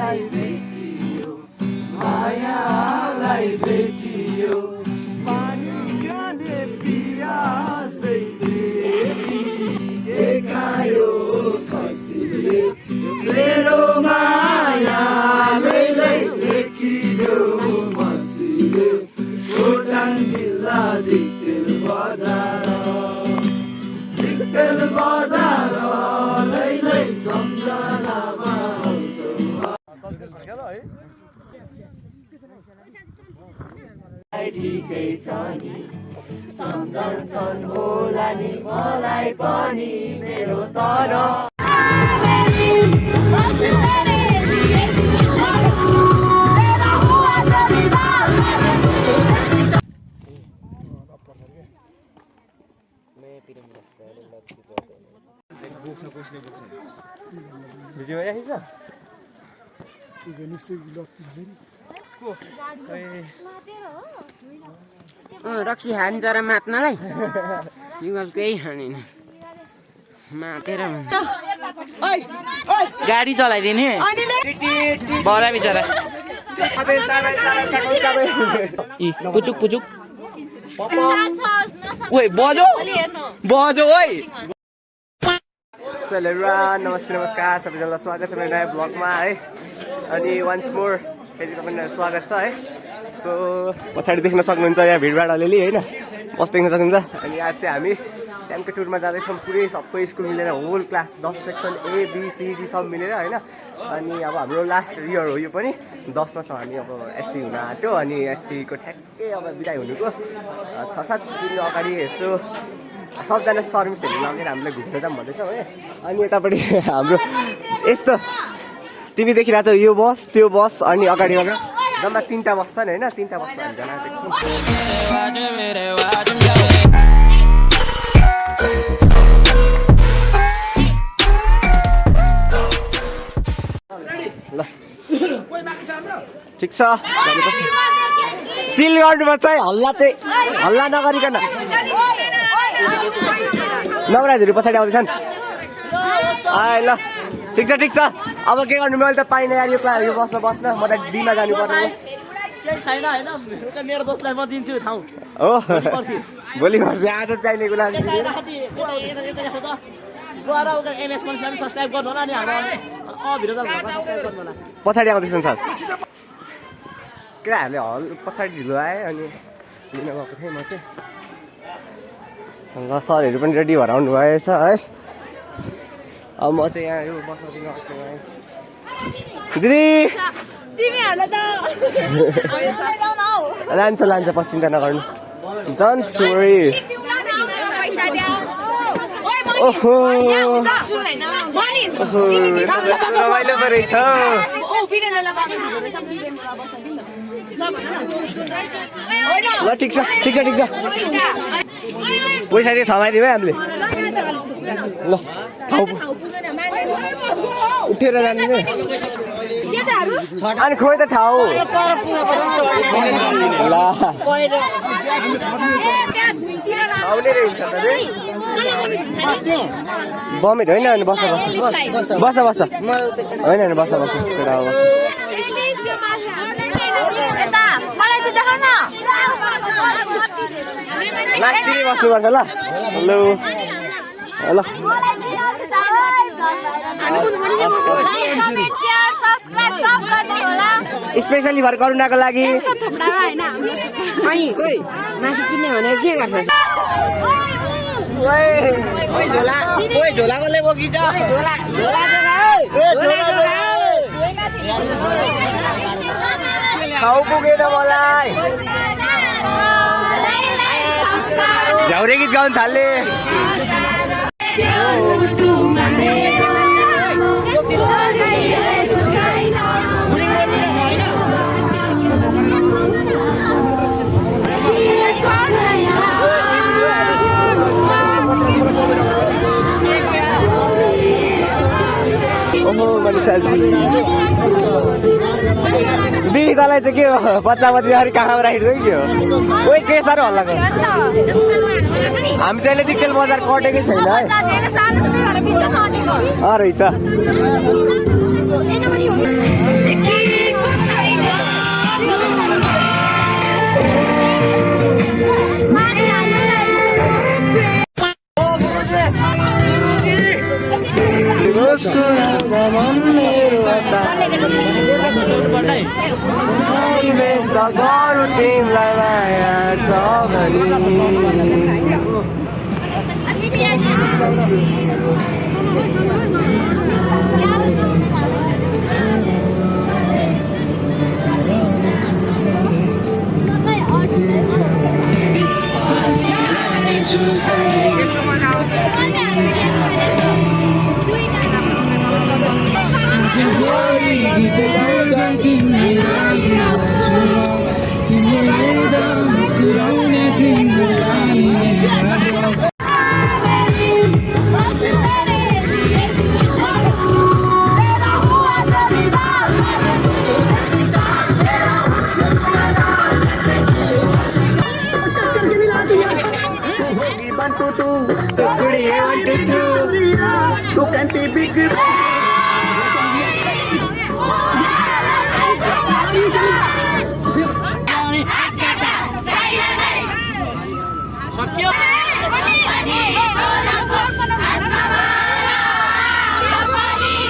मायालाई भेटियो मायालाई भेटियो पानी खाने पियासै भेटी देखायो खसीले मेरो मायालाई लेखियो मसीले खोटाङ जिल्ला दिक्तेल बजार लैलै सम्झनामा आउँछ ठिकै छ नि सम्झन्छन् होला नि मलाई पनि मेरो तर भिडियो आइछ रक्सी खान्छ र मात्नलाई युगल केही खाँदैन मातेर गाडी चलाइदिने बडा बिचरा पुचुक पुचुक ओइ बजो बजो ओइ नमस्ते नमस्कार सबैजनालाई स्वागत छ मेरो नयाँ ब्लगमा है अनि वान्स मोर फेरि तपाईँलाई स्वागत छ है सो पछाडि देख्न सक्नुहुन्छ यहाँ भिडभाड अलिअलि होइन बस देख्न सक्नुहुन्छ अनि आज चाहिँ हामी टाइमको टुरमा जाँदैछौँ पुरै सबै स्कुल मिलेर होल क्लास 10 सेक्सन ABCD सब मिलेर होइन अनि अब हाम्रो लास्ट इयर हो यो पनि 10मा छ हामी अब एससी हुन आँट्यो अनि एससीको ठ्याक्कै अब बिदाइ हुनुको 6-7 दिन अगाडि यसो सबजना सर्भिसहरू लगेर हामीलाई घुम्न जाऊँ भन्दैछौँ है अनि यतापट्टि हाम्रो यस्तो तिमी देखिरहेको छौ यो बस त्यो बस अनि अगाडि जम्मा 3टा बस छन् होइन 3टा बसमा हामीजना देख्छौँ ल ठिक छ चिल गर्नुपर्छ है हल्ला नगरिकन नवराजहरू पछाडि आउँदैछन् आए ल ठिक छ अब के गर्नु मैले त पाइनँ यार यो बस्न म त डीमा जानुपर्ने छैन हैन मेरो दोस्तलाई म दिन्छु ठाउँ हो भोलि पर्सि आज चाहिनेको लागि सब्स्क्राइब गर्नु होला नि पछाडि आउँदैछन् सर केटाहरूले हल पछाडि ढिलो आए अनि लिन गएको थिएँ म चाहिँ ल सरहरू पनि रेडी भएर आउनु भएछ है अब म चाहिँ यहाँ यो बस्न दिन आएको भएँ दिदी लान्छ पछि चिन्ता नगर्नु डोन्ट वरी ओहो रमाइलो पो रहेछ ल ठिक छ पैसा चाहिँ थमाइदिउँ है हामीले ल उठेर जाने अनि खोइ त ठाउँ ल आउने रहेछ त रे बमेट होइन अनि बस होइन बस केटा बस लास्टै बस्नुपर्छ ल ल स्पेसली भर करुणाको लागि मासु किन्ने भने के गर्छ झोलाकोले बोकिन्छ ठाउँ पुगेन मलाई झ्याउरे गीत गाउनु थाल्ने तँलाई चाहिँ के हो बच्चा कहाँमा राखिदिएको के हो ओइ के साह्रो हल्लाको हामी चाहिँ डिटेल बजार कटेकै छैन है रहेछ मुस्कुराउँदा मन मेरो गरौँ तिमीलाई माया छ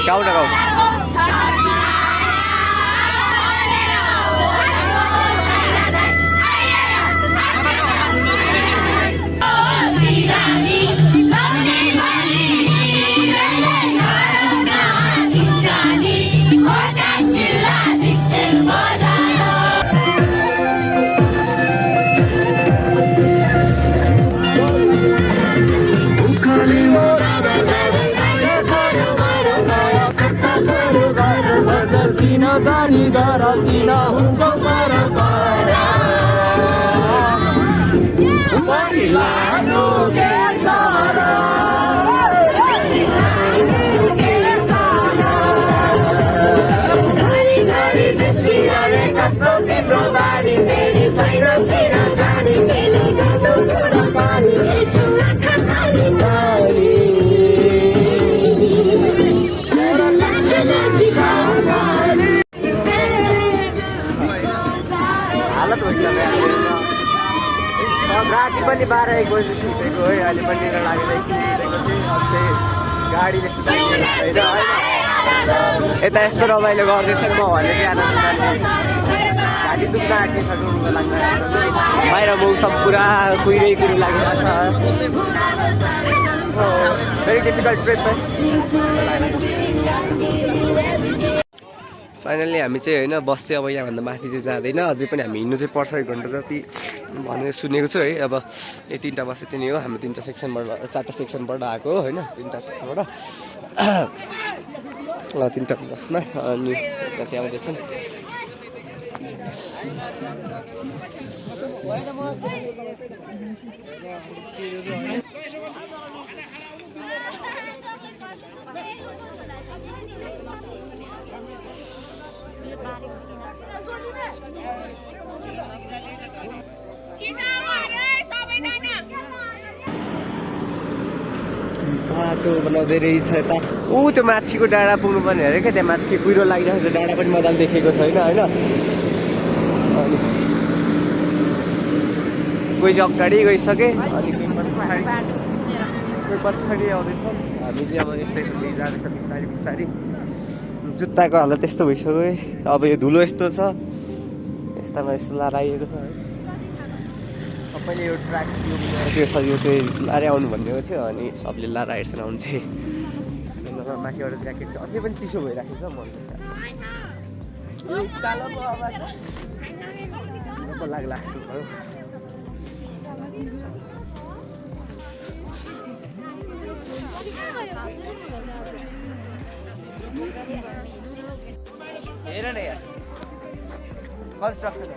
गाउँ न गाउँ जानी गराउँदिन हुन्छ राति पनि 12-1 बजी सुतेको है अहिले पनि निद्रा लागेर गाडी जस्तो होइन यता यस्तो रमाइलो गर्दैछ म भने घाँटी दुख्न आँटिसक्नु लाग्छ बाहिर मौसम पुरा कुहिरै लागिरहेको छ भेरी डिफिकल्ट ट्रिप फाइनली हामी चाहिँ होइन बस चाहिँ अब यहाँभन्दा माथि चाहिँ जाँदैन अझै पनि हामी हिँड्नु चाहिँ पर्छ 1 घन्टा जति भनेर सुनेको छु है अब यो 3टा बस चाहिँ नि हो हाम्रो 3टा सेक्सनबाट 4टा सेक्सनबाट आएको हो होइन 3टा सेक्सनबाट 3टा बसमा अनि यहाँ चाहिँ आउँदैछन् बाटो बनाउँदै रहेछ यता त्यो माथिको डाँडा पुग्नु पर्ने अरे क्या त्यहाँ माथि कुहिरो लागिरहेको छ डाँडा पनि मजाले देखेको छैन होइन अनि कोही चाहिँ अगाडि गइसके अनि कोही पछाडि आउँदैछ हामी चाहिँ अब यस्तै जाँदैछ बिस्तारै जुत्ताको हालत त्यस्तो भइसक्यो अब यो धुलो यस्तो छ यस्तामा यस्तो लाराइएको छ है सबैले यो ट्र्याक त्यो छ यो चाहिँ लारै आउनु भन्ने थियो अनि सबले लारा हेर्छन् आउनु चाहिँ माथिबाट ज्याकेट चाहिँ अझै पनि चिसो भइराखेको छ मन त लाग्ला जस्तो भयो हेर न यार कन्स्ट्रक्सन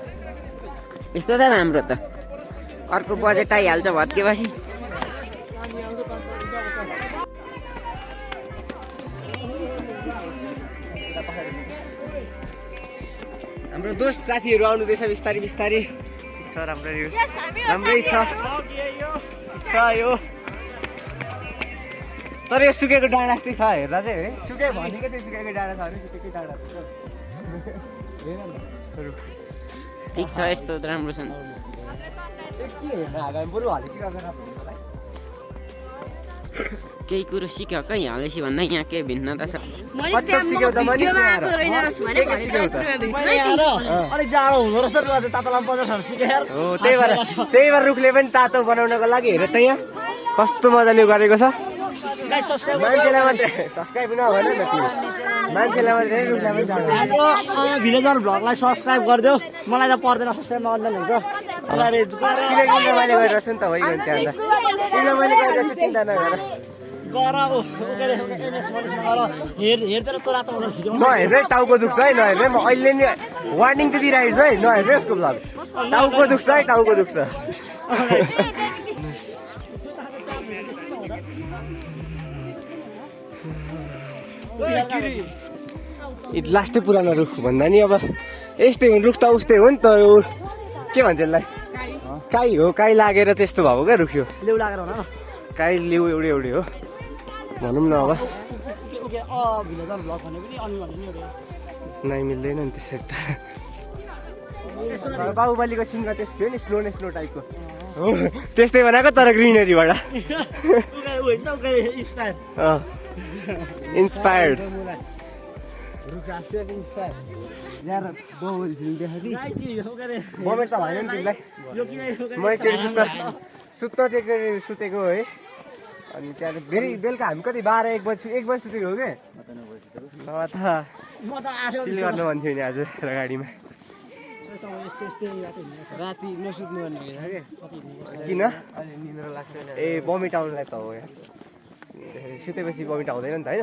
यस्तो त राम्रो त अर्को बजेट आइहाल्छ भत्केपछि हाम्रो दोस्त साथीहरू आउनुहुँदैछ बिस्तारै छ राम्रै छ यो तर यो सुकेको डाँडा जस्तै छ हेर्दा चाहिँ है सुके भनेको त्यो सुकेको डाँडा छ भने त्यतिकै डाँडा छ ठिक छ यस्तो राम्रो छ के हेर्न आगामी बरु हालिसकेको केही कुरो सिक्यो कहीँ हलेसी भन्दा यहाँ केही भिन्नता छ कस्तो सिक्यौ त मैले अलिक जाडो हुँदो रहेछ तातोलाम बजारहरू सिकेँ यार हो त्यही भएर रुखले पनि तातो बनाउनको लागि हेर त यहाँ कस्तो मजाले गरेको छ गाइस सब्स्क्राइब मान्छेलाई मात्रै सब्सक्राइब नभएन त तिमी मान्छेलाई मात्रै रुखलाई पनि जान्छ हाम्रो भिलेजर भ्लगलाई सब्स्क्राइब गरिदेऊ मलाई त पर्दैन सब्स्क्राइब नगर्दैन हुन्छ अगाडि किन मैले गरिरहेको छु नि त भइगयो नि त्यहाँ किन मैले गरिरहेको छु चिन्ता नगर गर हेर्दैन त रातो नहेर्ने टाउको दुख्छ है नहेर्ने म अहिले नि वार्निङ त दिइरहेको छु है नहेर्ने यसको भ्लग टाउको दुख्छ है टाउको दुख्छ लास्टै पुरानो रुख भन्दा नि अब यस्तै हो रुख त उस्तै हो नि त के भन्छ यसलाई काई हो काई लागेर त्यस्तो भएको क्या रुख यो लेउ लागेर हुन काई लेउ एउटै एउटै हो भनौँ न अब भिलेजर भ्लग भने पनि अनि भने नि नै मिल्दैन नि त्यसरी त बाहुबलीको सिंह त्यस्तो थियो नि स्नो टाइपको हो त्यस्तै बनाएको तर ग्रिनरीबाट इन्सपायर्ड मोमेन्ट त भएन नि तिमीलाई म एकचोटि सुत्न चाहिँ एकचोटि सुतेको है अनि त्यहाँदेखि फेरि बेलुका हामी कति 1 बजी सुतेको हो क्या चिल गर्नु भन्थ्यो नि आज गाडीमा राति नसुत्नु भन्ने किन निन्द्रा लाग्छ ए बमिट आउनुलाई त हो यहाँ सुतेपछि बमिट आउँदैन नि त होइन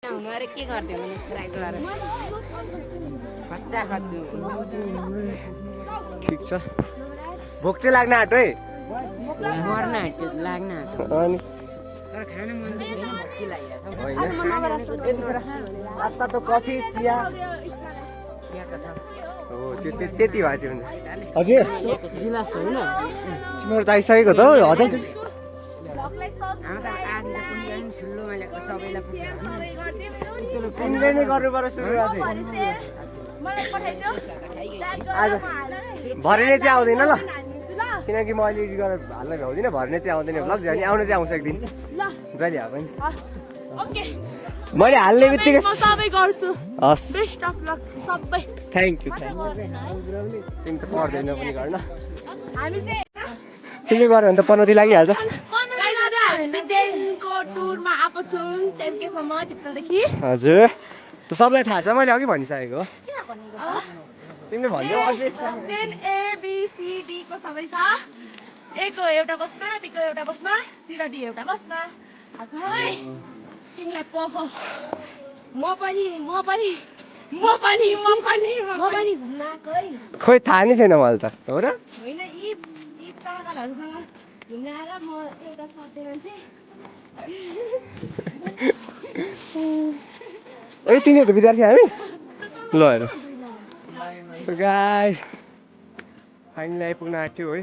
हुनु अरे के गर्थ्यो भने फ्राई गरेर खच्चा खच्चु ठिक छ भोक चाहिँ लाग्न आँट्यो है मर्न आँट्यो लाग्न आँट्यो अनि तर खान मन लाग्दैन भक्ति लागिरहेको यतिखेर तातो कफी चिया छ हो त्यति भएको थियो हजुर गिलास होइन तिमीहरू त आइसकेको त हौ हजुर ठुलो मैले सबैलाई तिमीले नै गर्नुपर्छ सुरु आज भरे नै चाहिँ आउँदैन ल किनकि म अहिले एडिट गरेर हाल्न भ्याउँदिनँ भर्ने चाहिँ आउँदैन भ्लग झन् आउनु चाहिँ आउँछ एक दिन जहिले आएको नि मैले हाल्ने बित्तिकै सबै गर्छु हस् बेस्ट अफ लक सबै थ्याङ्क यू तिमी त पर्दैन पनि गर्न हामी चाहिँ तिमीले गऱ्यो भने त पनौती लागिहाल्छ हामी डेनको टुरमा आएको छौँ 10K सम्म त्यतिदेखि हजुर त सबलाई थाहा छ मैले अघि भनिसकेको हो तिमीले भन्यौ अघि 10ABCD को सबै छ A को एउटा बसमा B को एउटा बसमा C र D एउटा बसमा है तिमीलाई पख म पनि घुम्न आएको है खोइ थाहा नै छैन मलाई त हो र होइन यी पागलहरूसँग घुम्न आएर म एउटा सत्य मान्छे ए तिनीहरू विद्यार्थी हामी ल हेर गाइस फाइनली आइपुग्न आँट्यो है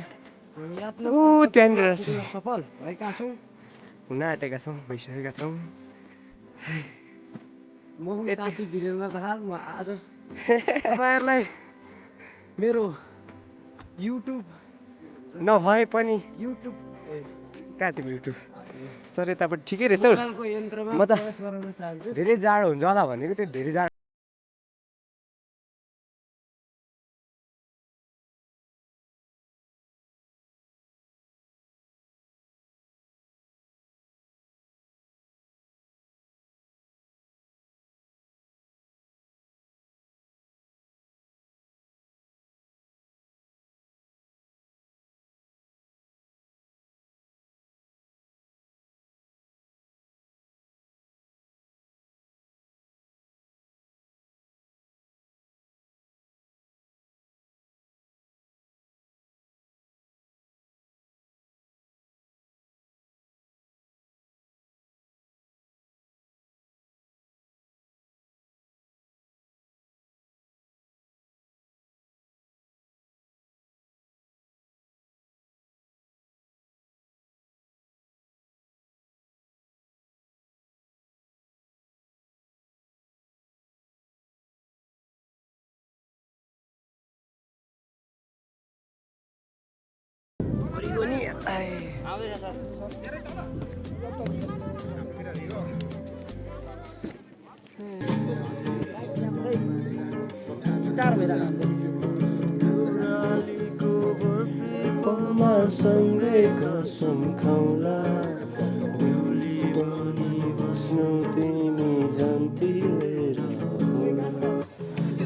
त्यहाँनिर सफल भएका छौँ हुन आँटेका छौँ भइसकेका छौँ म साथी भिडियोमा दाल म आज तपाईँहरूलाई मेरो युट्युब नभए पनि युट्युब कहाँ तिम्रो युट्युब सर यतापट्टि ठिकै रहेछ हौ यन्त्रमा म त प्रवेश गराउन चाहन्छु धेरै जाडो हुन्छ होला भनेको त्यो धेरै जाडो सँगै कसम खाउला बेहुली बनी बस्नु तिमी जन्ती लिएर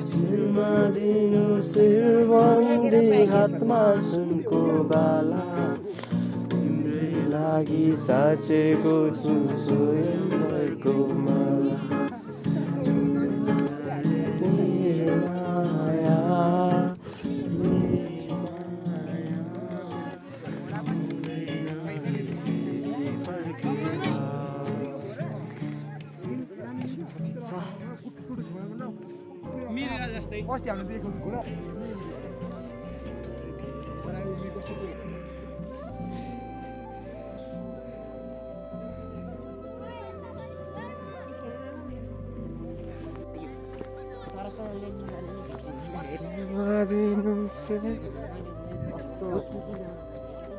शिरमा दिनु शिरबन्दी हातमा सुनको बाला तिम्रै लागि साँचेको छु स्वयंवरको माला मेरो माया अस्ति हामीले दिएको कुरा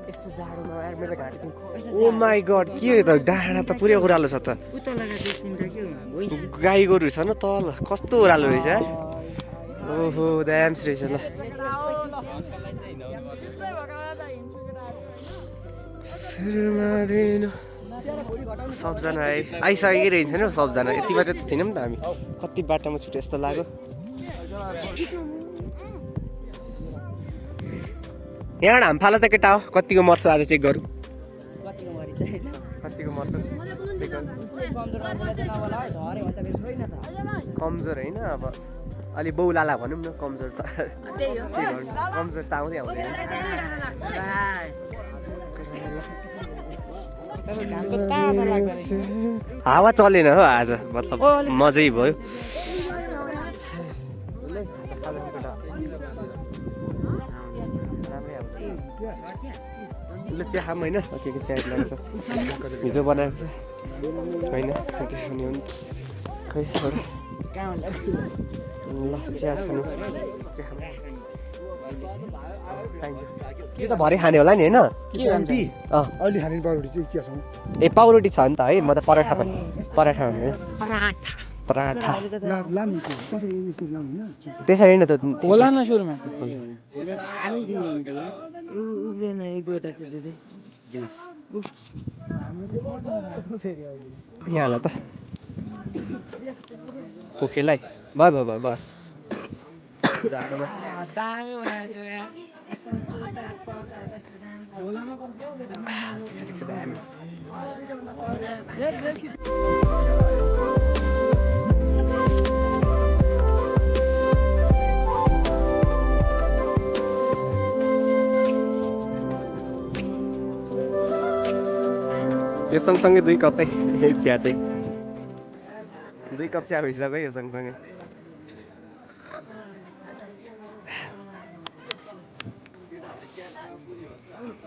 यस्तो जाडोमा यार मेरो घाँटी ओ माई गड के हो त डाँडा त पुरै ओह्रालो छ त गाई गोरु छ न तल कस्तो ओह्रालो रहेछ यार ओहो ड्याम्स रहेछ ल सबजना आइसकेकै रहेछ नि सबजना यति बाटो त थिएनौँ नि त हामी कति बाटोमा छुट्यो जस्तो लाग्यो यहाँबाट हामफाला त केटा हो कतिको मर्छ आज चेक गरौँ कतिको मर्छ चेक गरौँ कमजोर होइन अब अलि बौलाला भनौँ न कमजोर त के गर्नु कमजोर त आउँदै आउँदैन हावा चलेन हो आज मतलब मजै भयो ल चिया खाऊँ होइन के के चिया लाग्छ हिजो बनाएको छ होइन देखाउने हो नि खै ल चिया खानु चिया खानु यो त भरे खाने होला नि होइन अहिले खाने पाउरोटी चाहिँ के छ ए पाउरोटी छ नि त है म त पराठा पनि पराठा भने पराठा त्यसरी नै त होला न सुरुमा यहाँलाई त पोखेलाई भयो भयो भयो बस जाडोमा यो सँगसँगै 2 कपै चिया चाहिँ 2 कप चिया भइसक्यो यो सँगसँगै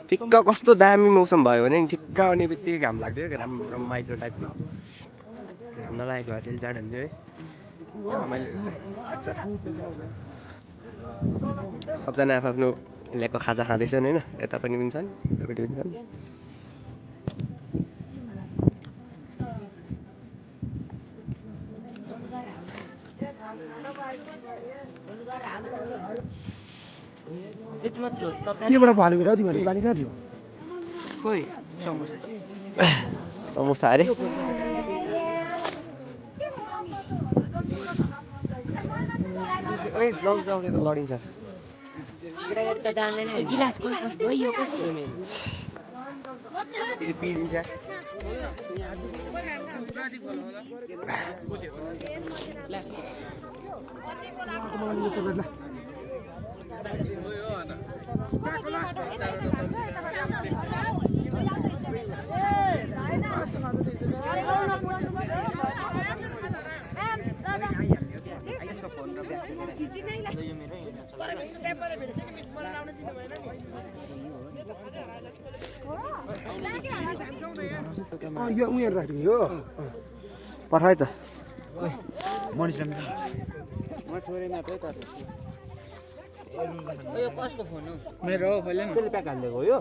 ठिक्क कस्तो दामी मौसम भयो भने नि ठिक्क आउने बित्तिकै घाम लाग्थ्यो राम्रो माइक्रो टाइपको घाम नलागेको भए चाहिँ जाडो हुन्थ्यो है सबजना आफ्नो ल्याएको खाजा खाँदैछन् होइन यता पनि छन् यतापट्टि पनि छन् केबाट फालेको र तिमीहरू बानी कहाँ थियो खोइ समोसा अरे लडिन्छ यो उयो राखेको यो पठाए त मनिषलाई म थोरै मात्रै त यो कसको फोन हो मेरो हो पहिला त्यसले प्याक हान्दिएको हो यो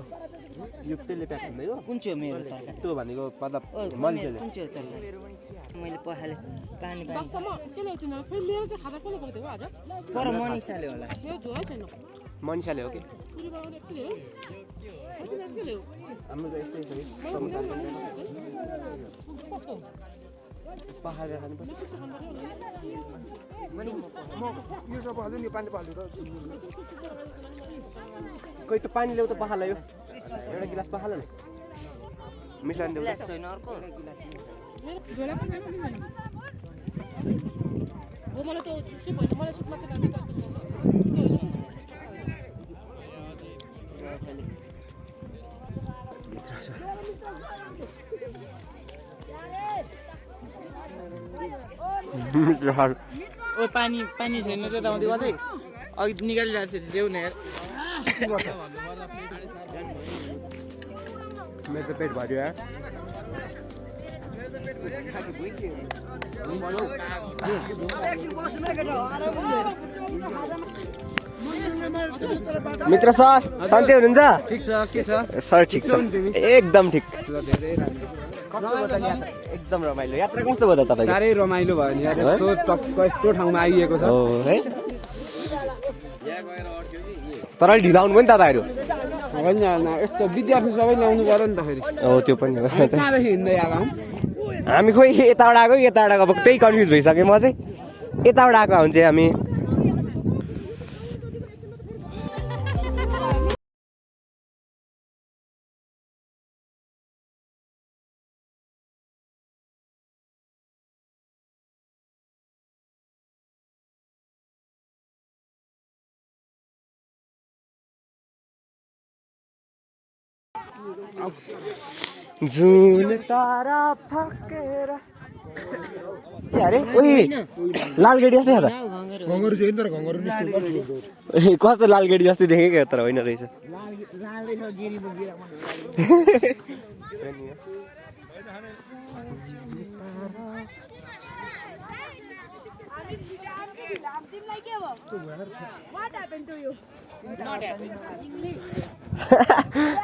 त्यसले प्याक हान्दिएको कुन चाहिँ हो मेरो त त्यो भनेको मतलब ओ मान्छेले कुन चाहिँ हो त मैले पखाले पानी पानी दससम्म त्यसले तिनीहरू फेरि लिएर चाहिँ खाजा कसले गरिदिएको आज पर मनिषाले होला त्यो झोलै छैन मनिषाले हो कि पुरी बाबाले के ल्यायो तिनीहरू के ल्यायो हाम्रो त यस्तै छ पहाडे खानु पर्छ यो सब हाल्नु नि पानी पाल्नु त कोही त पानी ल्याउ त पखाला यो एउटा गिलास पखाला न मिसान देऊ ग्लास छैन अर्को मेरो झोला पनि छैन नि हो मलाई त्यो के भन्छ मलाई सुत्न के लाग्यो ओ पानी पानी छैन त दाउँदै कतै अघि निकालिरहेको थियो देऊ न यार मेरो त पेट भर्यो यार मित्र सर सन्चै हुनुहुन्छ ठिक छ के छ सर ठिक छ एकदम ठिक एकदम रमाइलो यात्रा कस्तो भयो त तपाईँको साह्रै रमाइलो भयो नि यार यस्तो टक्क यस्तो ठाउँमा आइएको छ हो है तर अलि ढिला आउनुभयो नि तपाईँहरू होइन यस्तो विद्यार्थी सबै ल्याउनु पर्यो नि त फेरि हो त्यो पनि हो कहाँदेखि हिँड्दै आएको हामी खोइ यताबाट आएको यताबाट अब त्यही कन्फ्युज भइसकेँ म चाहिँ यताबाट आएको हुन्छ हामी जुन तारा फकेर के अरे ओइ लालगेडी जस्तै छ त घङ्गरु चाहिँ तर घङ्गरु निस्किनु कस्तो लालगेडी जस्तै देखेको तर होइन रहेछ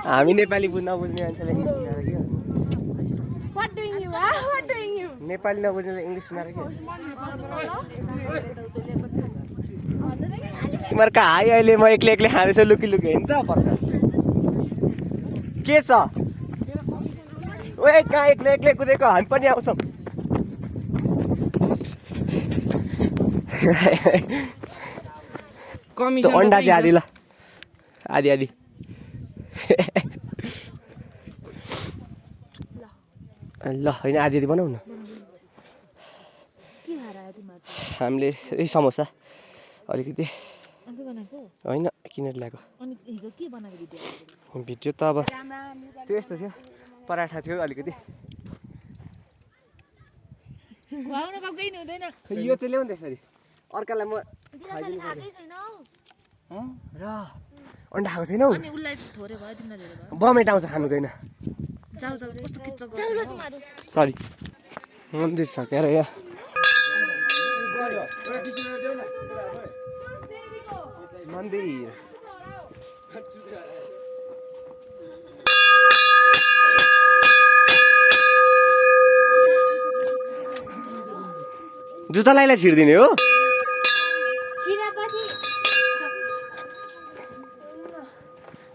हामी नेपाली नबुझ्ने मान्छेले नेपाली नबुझ्ने इङ्ग्लिस सुनाएर के तिमीहरूको हाई अहिले म एक्लै एक्लै खाँदैछु लुकी लुकी होइन त पर्खा के छ ओए कहाँ एक्लै एक्लै कुदेको हामी पनि आउँछौँ अन्डा चाहिँ आदि ल आदि आदि ल होइन आदि आदि बनाऊ न हामीले यही समोसा अलिकति होइन किनेर ल्याएको भिडियो त अब त्यो यस्तो थियो पराठा थियो अलिकति यो चाहिँ ल्याउनु त्यसरी अर्कालाई म र अन्डा खाएको छैनौ बमेट आउँछ खानु हुँदैन सरी मन्दिर छ क्या यहाँ मन्दिर जुत्ता लाइलाई छिर्दिने हो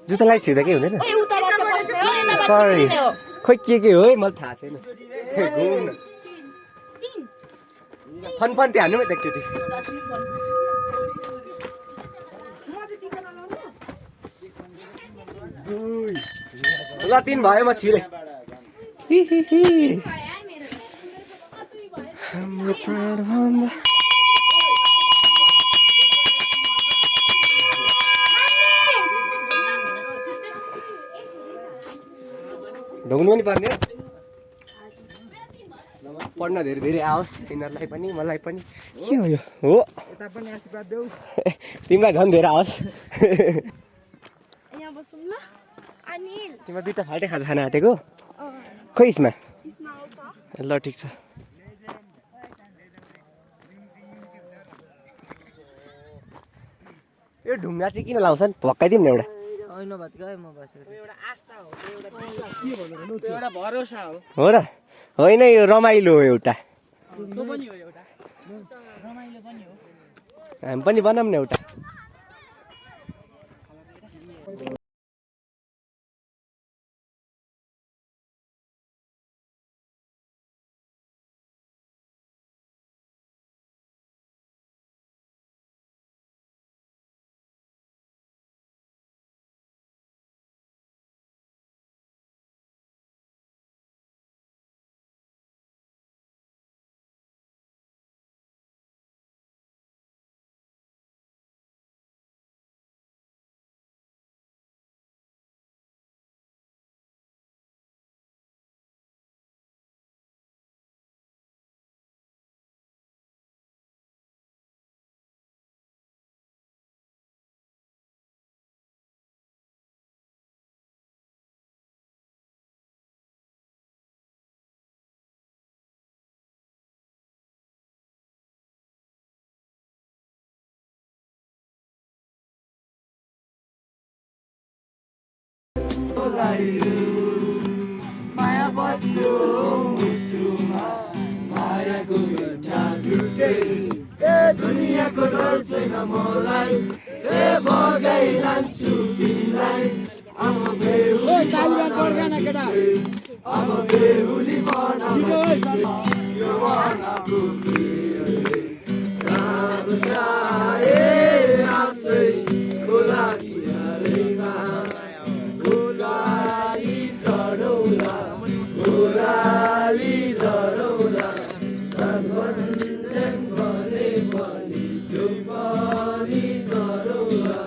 जुत्ता लाइ छिर्दा के हुँदैन सरी खोइ के हो है मलाई थाहा छैन फन फन त्यो हान्नु एकचोटि ल 3 भयो म छिरे हाम्रो प्राण भन्दा ढुङ्नु पनि पर्ने पढ्न धेरै धेरै आओस् यिनीहरूलाई पनि मलाई पनि के हो यो हो तिमीलाई झन् धेरै आओस् तिमीलाई 2टा फाल्टै खाजा खान आँटेको खोइ यसमा ल ठिक छ यो ढुङ्गा चाहिँ किन लाउँछन् भक्काइदिउँ न एउटा एउटा भरोसा हो हो र होइन यो रमाइलो हो एउटा त्यो पनि हो एउटा रमाइलो पनि हो हामी पनि बनाऊँ न एउटा माया बस्यो मुटुमा मायाको मिठा छुटे ए दुनियाँको डर छैन मलाई ए भगाइ लान्छु तिमीलाई अब बेहुली बनाउँछु यो बनाएको आशै खोला किनारैमा ओराली झरौला सर्वञ्जन भने पनि त्यो पनि झरौला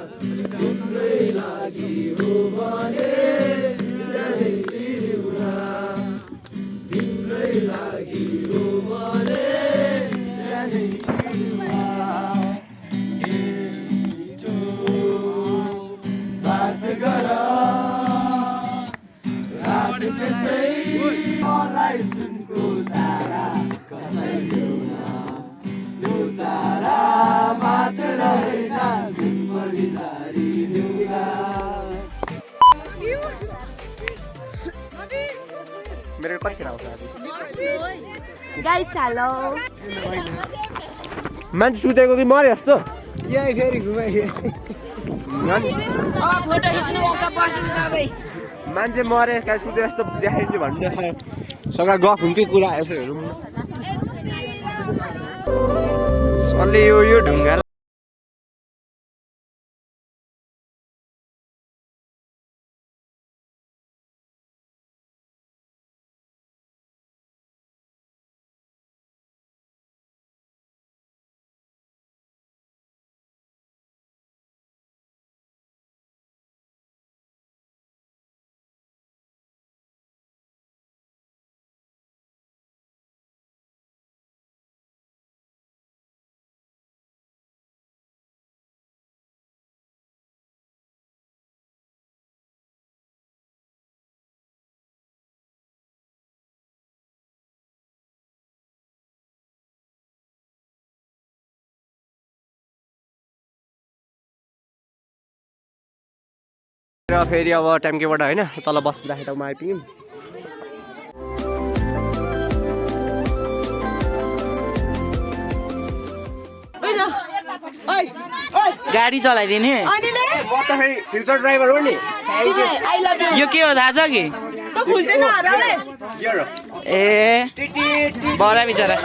तिम्रै लागि हो भने जाने तिरौला तिम्रै लागि हो भने जाने तिरौला मिठो बात गर रात त्यसै मलाई सुनको तारा कसै ल्याउन त्यो तारा मात्र होइन जुनभरि झारी ल्याउला मेरो कतिखेर आउँछ गाई चालो मान्छे सुतेको कि मऱ्यो जस्तो यही फेरि घुमाइ मान्छे मरे कहाँ सुते जस्तो देखाइदियो भन्ने सँग गफ हुन्थ्यो कुरा यसो हेरौँ न सल्ले यो ढुङ्गा र फेरि अब टाइमकेबाट होइन तल बस्दाखेरि ठाउँमा आइपुग्यौँ गाडी चलाइदिने म त फेरि फ्युचर ड्राइभर हो नि यो के हो थाहा छ कि ए बडा बिचरा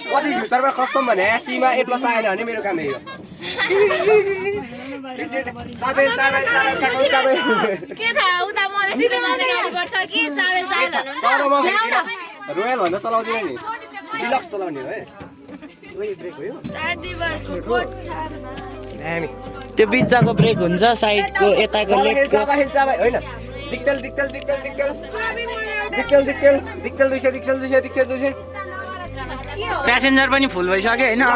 पछि फ्युचरमा खस्छौँ भने सीमा A+ आएन भने मेरो काम यही हो चाबेल चाबेल चाबेल काट्नु चाबेल के थाहा उता मधेसीले गर्ने गर्नुपर्छ कि चाबेल चाबेल भन्नुहुन्छ रोयल भन्दा चलाउँदैन नि डिलक्स चलाउने हो है ब्रेक हो यो दामी त्यो बिचको ब्रेक हुन्छ साइडको यताको लेफ्टको होइन डिक्टेल डिक्टेल डिक्टेल डिक्टेल डिक्टेल डिक्टेल डिक्टेल 200 डिक्टेल 200 डिक्टेल 200 प्यासेन्जर पनि फुल भइसक्यो होइन अब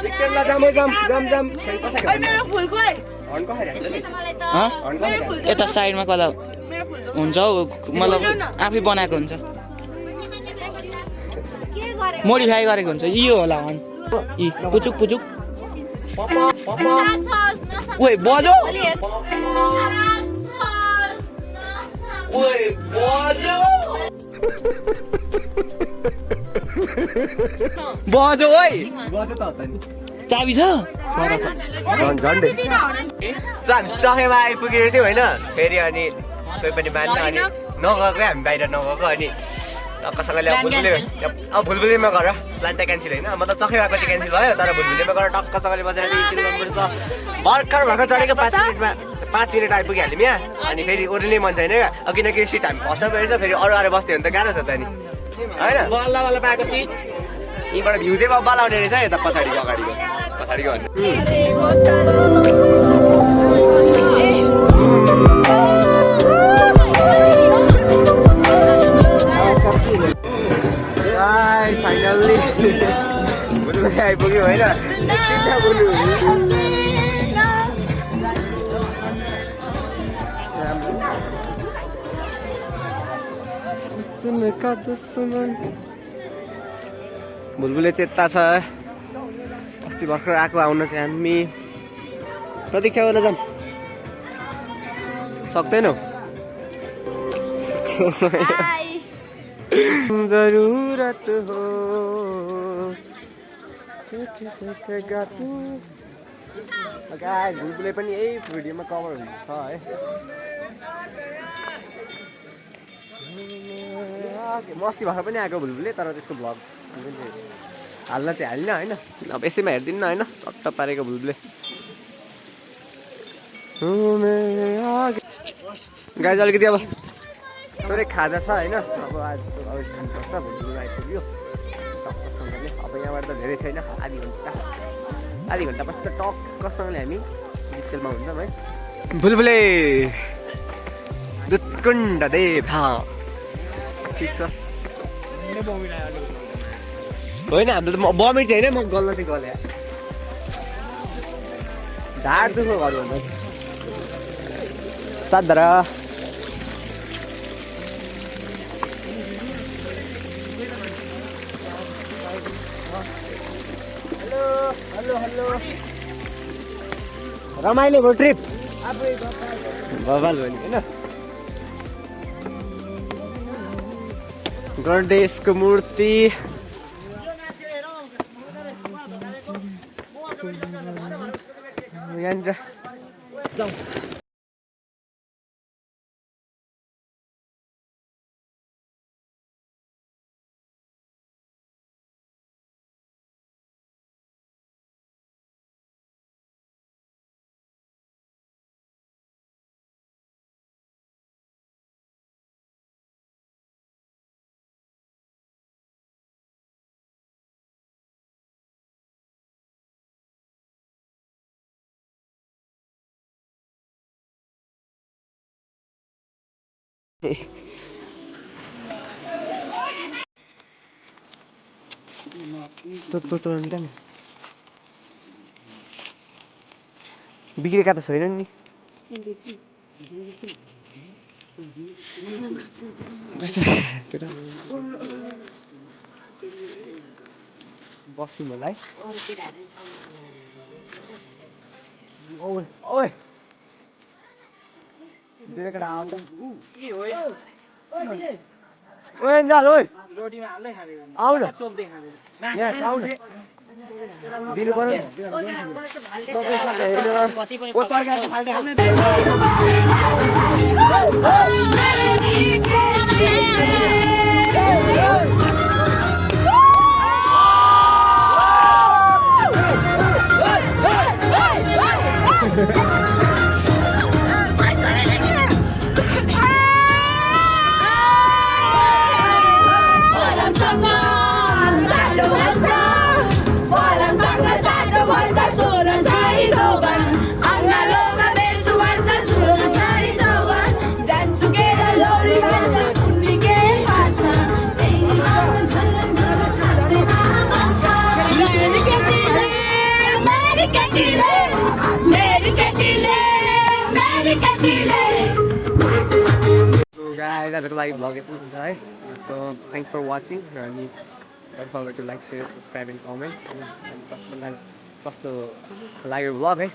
डिक्टेलमा जाम जाम जाम जाम मेरो फुल खोइ हर्नको खाइराख्छ नि यता साइडमा कता हुन्छ हौ मतलब आफै बनाएको हुन्छ मोडिफाई गरेको हुन्छ यो होला भन् पुचुक पुचुक ओए बजो ओए बजो बजो ओए चाबी छ झन्डै चखेमा आइपुगेको थियो होइन फेरि अनि कोही पनि मान्न अनि नगएकै हामी बाहिर नगएको अनि टक्कसँगले अब भुलभुलेमा गर प्लान त क्यान्सल होइन मतलब चखेमाको चाहिँ क्यान्सल भयो तर भुलभुलेमा गएर टक्कसँगले बसेर एकछिन गर्नुपर्छ भर्खर चढेको 5 मिनट आइपुगिहाल्यौँ यहाँ अनि फेरि ओर्लिनै मन छैन क्या किनकि सिट हामी फर्स्टमा गएछ फेरि अरू बस्थ्यो भने त गाह्रो छ त नि होइन बल्ल बल्ल पाएको सिट यहीँबाट भ्यू चाहिँ अब बल आउने रहेछ यता पछाडिको पछाडिको फाइनल्ली भुलभुले आइपुग्यो होइन भुलभुले चेत्ता छ अस्ति भर्खर आएको आउन चाहिँ हामी प्रतीक्षा गर्न जाऊँ सक्दैनौ जरुरत हो भुलभुले पनि यही भिडियोमा कभर हुन्छ है म अस्ति भर्खर पनि आएको भुलभुले तर त्यसको भ्लग हाल्न चाहिँ हालिनँ होइन अब यसैमा हेरिदिनु होइन चट्ट पारेको भुलभुले गाइज अलिकति अब थोरै खाजा छ होइन अब आज खानुपर्छ भुलभुले आइपुग्यो टक्कसँगले अब यहाँबाट त धेरै छैन आधी घन्टापछि त टक्कसँगले हामी डिटेलमा हुन्छौँ है भुलभुले दुधकुण्ड देवा ठिक छ होइन हाम्रो त बमिट चाहिँ होइन म गल्न चाहिँ गले ढाड दुःख गर्नु भन्दा साधरा हेलो रमाइलो भयो ट्रिप बवाल भयो नि होइन गणेशको मूर्ति यहाँनिर बिग्रेका त छैन नि बस्छु मलाई ओए बिग्रेका आउँछ ओए जाल ओए रोटीमा हाल्दै खाने आउ न चोप्दै खाने यहाँ आउ न दिनु पर्यो guys, आजको लागि भ्लग यति हुन्छ है सो थ्याङ्क्स फर वाचिङ र अनि don't forget to like share subscribe and comment कस्तो लाग्यो भ्लग है